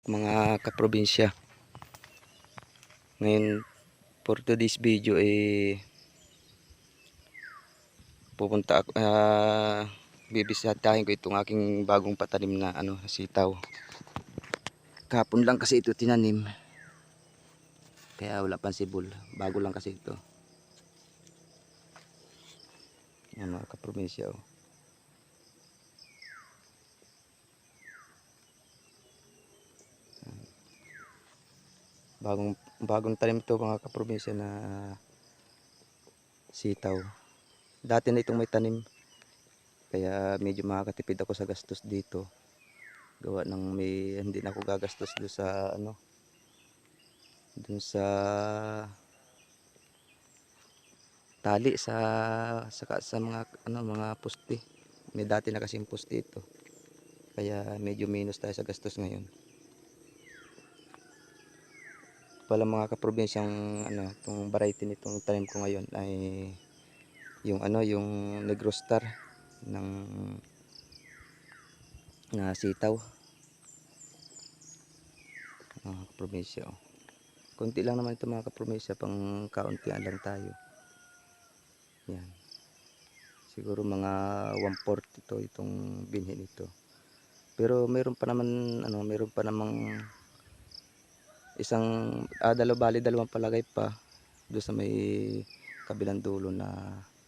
mga kaprobinsya. Ngayon for today's video pupunta ako, bibisitahin ko itong aking bagong patanim na sitaw. Kahapon lang kasi ito tinanim, kaya wala pang sibol, bago lang kasi ito. Yan mga kaprobinsya, oh. Bagong tanim ito mga kaprobinsya na sitaw. Dati na itong may tanim, kaya medyo makakatipid ako sa gastos dito. Gawa ng hindi na ako gagastos doon sa dun sa tali sa mga poste. May dati na kasing poste ito, kaya medyo minus tayo sa gastos ngayon. Pala mga kaprobinsyang itong variety nitong tanim ko ngayon ay yung Negro Star ng na sitaw. Mga kaprobinsya, oh. Konti lang naman ito mga kaprobinsya, pang kauntian lang tayo. Yan. Siguro mga 1/4 itong binhi nito. Pero meron pa namang dalawang palagay pa doon sa may kabilang dulo na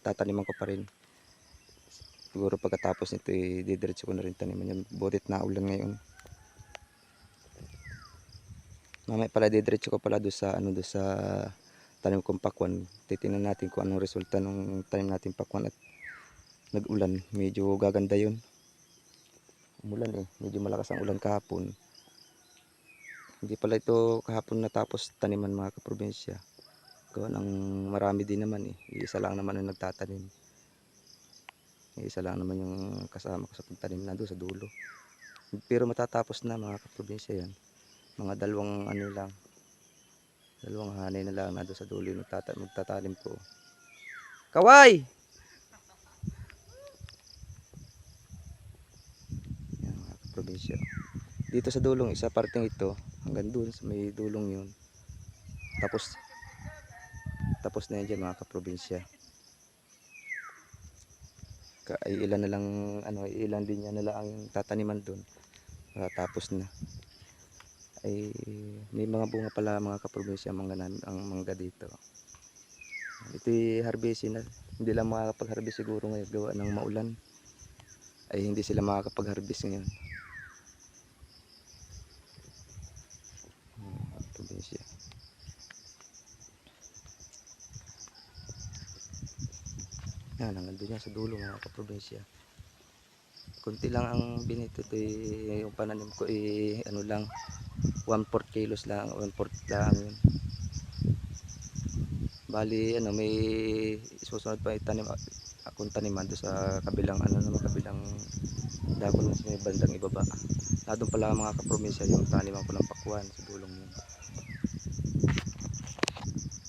tataniman ko pa rin. Siguro pagkatapos nito didiretso ko na rin taniman yan. Butit na ulan ngayon. Mamaya pala didiretso ko pala doon sa tanim kong pakwan. Titingnan natin kung anong resulta ng tanim natin pakwan at nag-ulan. Medyo gaganda yun. Umulan medyo malakas ang ulan kahapon. Hindi pala ito kahapon natapos taniman mga kaprobinsya. Gawa ng marami din naman Iisa lang naman ang nagtatanim. Iisa lang naman yung kasama ko sa pagtanim na doon sa dulo. Pero matatapos na mga kaprobinsya yan. Mga dalawang hanay na lang na doon sa dulo yung magtatanim ko. Kaway! Yan mga kaprobinsya. Dito sa dulong isa parting ito hanggang doon sa may dulong yun. Tapos na yan dyan mga kaprobinsya. Ilan na lang ilan din yan na lang ang tataniman doon. Tapos na. May mga bunga pala mga kaprobinsya ang mangga dito. Ito'y harvestin na. Hindi lang makakapag-harvest siguro ngayon gawa ng maulan. Hindi sila makakapag-harvest ngayon. Probinsya. Yan, hanggang doon yan sa dulo mga kaprobinsya. Kunti lang ang binito ito yung pananim ko lang 1/4 kilos lang, 1/4 lang yun. Bali may susunod pa itanim akong taniman doon sa kabilang kabilang dako sa may bandang ibaba. Doon pala mga kaprobinsya yung taniman ko ng pakwan sa dulong yun.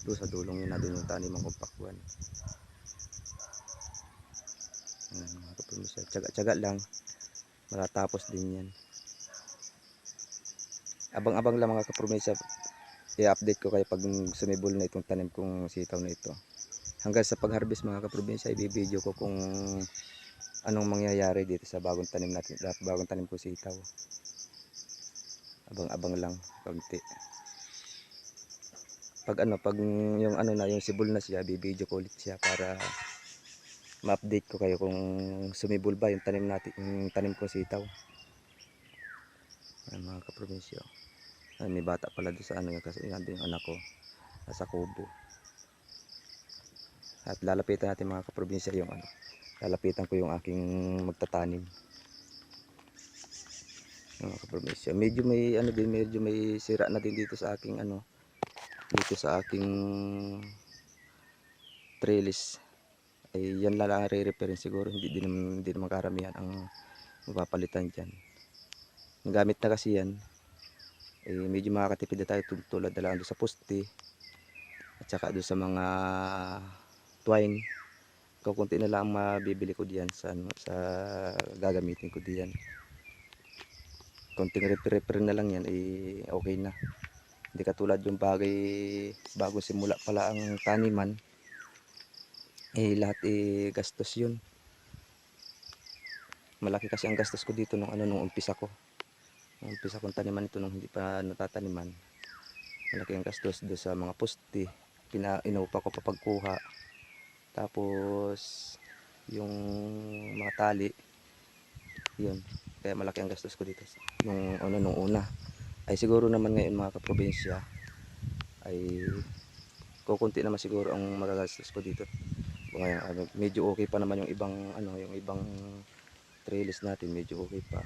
Doon sa dulong yun na doon yung taniman kong pakwan. Mga kaprobinsya, tsaga-tsaga lang, matatapos din yan. Abang-abang lang mga kaprobinsya, i-update ko kayo pag sumibol na itong tanim kong sitaw na ito. Hanggang sa pag-harvest mga kaprobinsya, i-video ko kung anong mangyayari dito sa bagong tanim ko sitaw. Abang-abang lang konti. Pag yung sibol na siya, i-video ko ulit siya para ma-update ko kayo kung sumibol ba yung tanim ko sitaw. Ayan mga kaprobinsya. May bata pala doon sa kasi yung anak ko nasa kubo. At lalapitan natin mga kaprobinsya lalapitan ko yung aking magtatanim. Mga kaprobinsya, medyo may sira na din dito sa aking trellis. Yan lang ang re-repairin siguro, hindi naman karamihan ang mapapalitan dyan. Gamit na kasi yan, medyo makakatipid na tayo tulad na lang doon sa poste at saka doon sa mga twine. Kukunti na lang ang mabibili ko diyan sa gagamitin ko diyan. konting repair na lang yan, okay na. Hindi katulad yung bagay, bago simula pala ang taniman, lahat gastos yun. Malaki kasi ang gastos ko dito nung umpisa ko. Nung umpisa kong taniman ito nung hindi pa natataniman. Malaki ang gastos do sa mga poste. Inupa ko pa pagkuha. Tapos yung mga tali, yun. Kaya malaki ang gastos ko dito nung una. Ay siguro naman ngayon mga kaprobinsya ay kukunti naman siguro ang magagastos ko dito. Ngayon, medyo okay pa naman yung ibang trellis natin, medyo okay pa.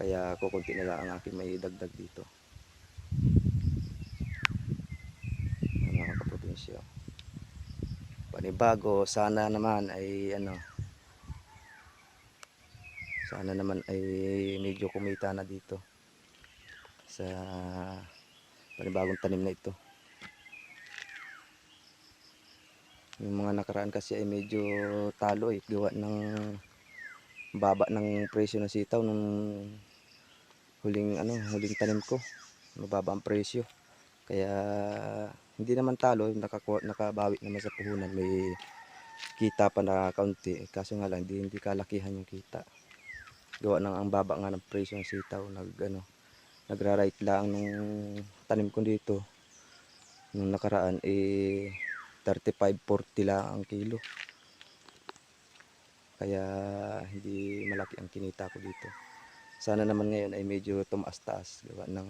Kaya kukunti na lang ang aking may dagdag dito. Mga kaprobinsya. Panibago, sana naman ay medyo kumita na dito sa panibagong tanim na ito. Yung mga nakaraan kasi ay medyo talo gawa ng baba ng presyo ng sitaw nung huling tanim ko. Mababa ang presyo. Kaya hindi naman talo, nakabawi naman sa puhunan, may kita pa na kaunti. Kaso nga lang hindi kalakihan yung kita. Gawa ng ang baba nga ng presyo ng sitaw, nagra-right lang nung tanim ko dito. Nung nakaraan 35-40 lang ang kilo. Kaya hindi malaki ang kinita ko dito. Sana naman ngayon ay medyo tumaas-taas gawa ng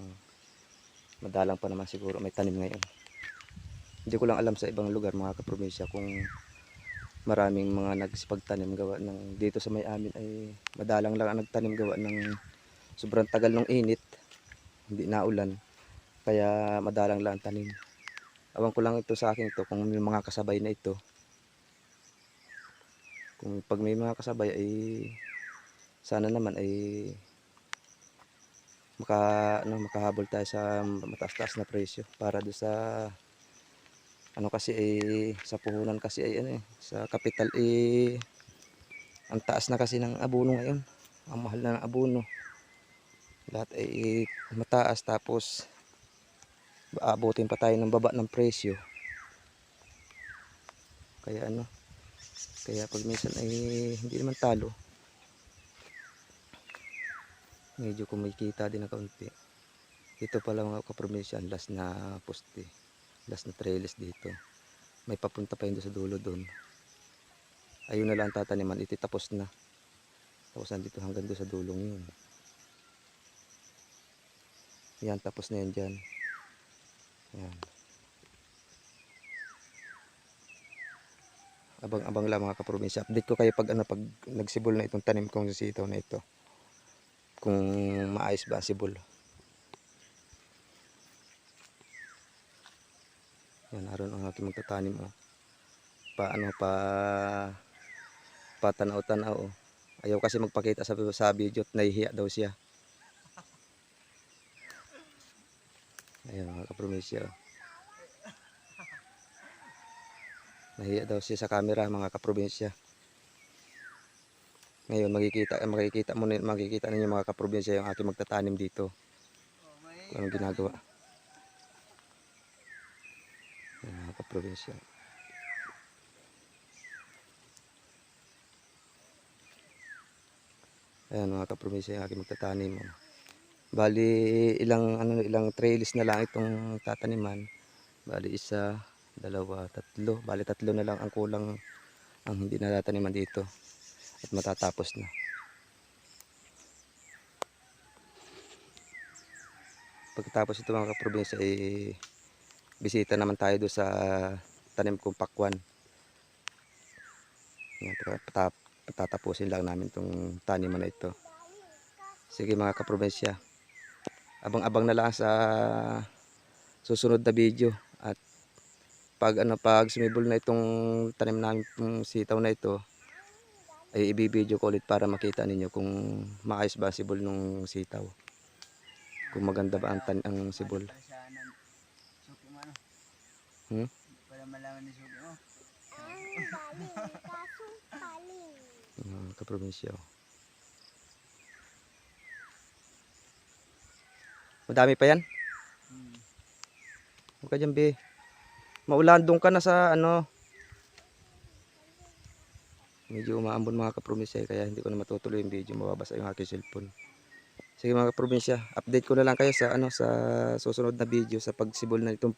madalang pa naman siguro may tanim ngayon. Hindi ko lang alam sa ibang lugar mga kaprobinsya kung maraming mga nagsipagtanim gawa ng dito sa may amin ay madalang lang ang nagtanim gawa ng sobrang tagal ng init, hindi naulan, kaya madalang lang ang tanim. Awan ko lang ito sa akin ito kung may mga kasabay na ito. Kung pag may mga kasabay ay sana naman ay makahabol tayo sa mataas-taas na presyo para do sa kasi sa puhunan kasi ay sa kapital ang taas na kasi ng abono ngayon. Ang mahal na ng abono. Lahat ay mataas, tapos aabutin pa tayo ng baba ng presyo. Kaya kaya pag minsan ay hindi naman talo, medyo kumikita din na kaunti. Ito pala mga kaprobinsya, last na poste, last na trellis dito. May papunta pa yun sa dulo doon. Ayun na lang tataniman, tapos na. Tapos nandito hanggang doon sa dulong yun. Yan, tapos na yan dyan. Yan. Abang-abang lang mga kaprobinsya. Update ko kayo pag nagsibol na itong tanim kong sitaw na ito. Kung maayos ba ang sibol. Yan, naroon ang aking magtatanim patanaw-tanaw Ayaw kasi magpakita sa video at nahihiya daw siya. Ayun mga kaprobinsya. Nahihiya daw siya sa camera mga kaprobinsya. Ngayon makikita ninyo mga kaprobinsya yung aking magtatanim dito. Kung anong ginagawa. Yan, mga kaprobinsya. Ayan mga kaprobinsya yung aking magtatanim. Bali ilang trellis na lang itong tataniman. Bali isa, dalawa, tatlo. Bali tatlo na lang ang kulang ang hindi natataniman dito. At matatapos na. Pagkatapos ito mga kaprobinsya bisita naman tayo doon sa tanim kong pakwan. Yan, patatapusin lang namin itong taniman na ito. Sige mga kaprobinsya, abang-abang na lang sa susunod na video. At pag sumibol na itong tanim namin itong sitaw na ito, ay ibibideo ko ulit para makita ninyo kung maayos ba sibol ng sitaw, kung maganda ba ang sibol. Para malaman ni Sugi mo. Kaprobinsya. Madami pa yan. Hmm. Huwag ka dyan, be. Maulan, doon ka na sa ano. Medyo umaambon mga kaprobinsya kaya hindi ko na matutuloy yung video. Mababasa yung aking cellphone. Sige mga kaprobinsya, update ko na lang kayo sa ano sa susunod na video sa pagsibol na itong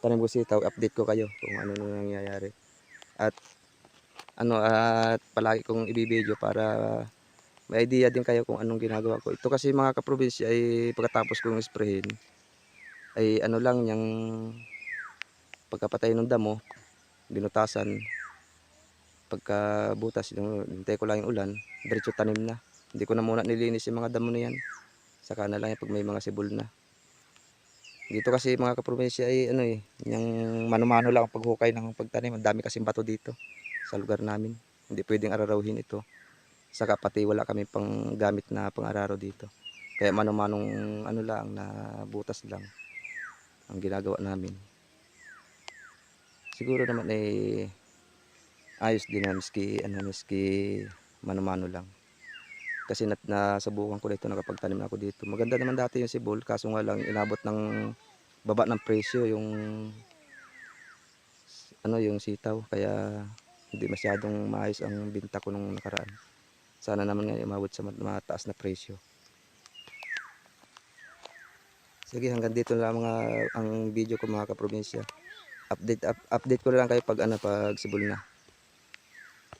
tanim ko sitaw. Update ko kayo kung ano na nangyayari. At at palagi kong ibibideo para may idea din kayo kung anong ginagawa ko. Ito kasi mga kaprobinsya ay pagkatapos kong isprayin ay ano lang yung pagkapatay ng damo, binutasan, pagkabutas, hintay ko lang yung ulan, diretso tanim na. Hindi ko na muna nilinis yung mga damo na yan. Saka na lang yan pag may mga sibol na. Dito kasi mga kaprobinsya ay ano yung mano-mano lang ang paghukay ng pagtanim. Ang dami kasing bato dito sa lugar namin. Hindi pwedeng ararawhin ito. Saka pati wala kami pang gamit na pang-araro dito. Kaya mano-manong ano lang na butas lang ang ginagawa namin. Siguro naman ayos din na miski mano-mano lang. Kasi nasubukan ko dito, nakapagtanim ako dito. Maganda naman dati yung sibol, kaso nga lang inabot ng baba ng presyo yung sitaw. Kaya hindi masyadong maayos ang binta ko nung nakaraan. Sana naman nga umabot sa mataas na presyo. Sige, hanggang dito na lang ang video ko mga kaprobinsya. Update ko na lang kayo pag sibol na.